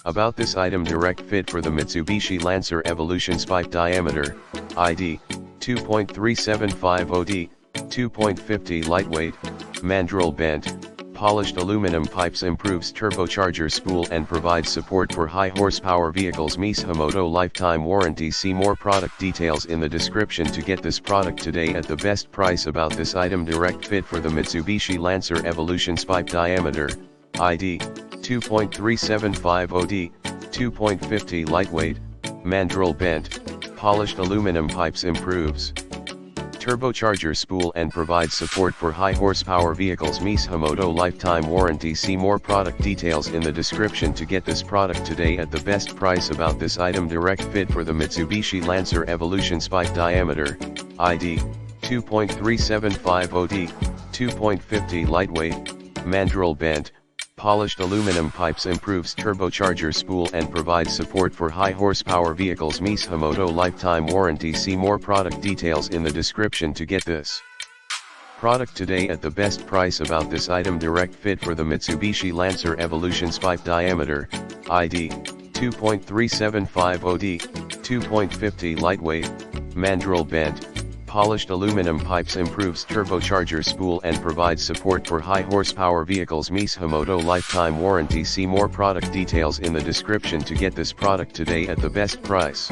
About this item: direct fit for the Mitsubishi Lancer Evolution pipe diameter, ID, 2.375OD, 2.50 lightweight, mandrel bent, polished aluminum pipes, improves turbocharger spool and provides support for high horsepower vehicles. Mishimoto lifetime warranty. See more product details in the description to get this product today at the best price. About this item: direct fit for the Mitsubishi Lancer Evolution pipe diameter, ID, 2.375OD, 2.50 lightweight, mandrel bent, polished aluminum pipes, improves turbocharger spool and provides support for high horsepower vehicles. Mishimoto lifetime warranty. See more product details in the description to get this product today at the best price. About this item: direct fit for the Mitsubishi Lancer Evolution pipe diameter, ID, 2.375OD, 2.50 lightweight, mandrel bent, polished aluminum pipes, improves turbocharger spool and provides support for high horsepower vehicles. Mishimoto lifetime warranty. See more product details in the description to get this product today at the best price. About this item: direct fit for the Mitsubishi Lancer Evolution pipe diameter, ID, 2.375OD, 2.50 lightweight, mandrel bent, polished aluminum pipes, improves turbocharger spool and provides support for high horsepower vehicles. Mishimoto lifetime warranty. See more product details in the description to get this product today at the best price.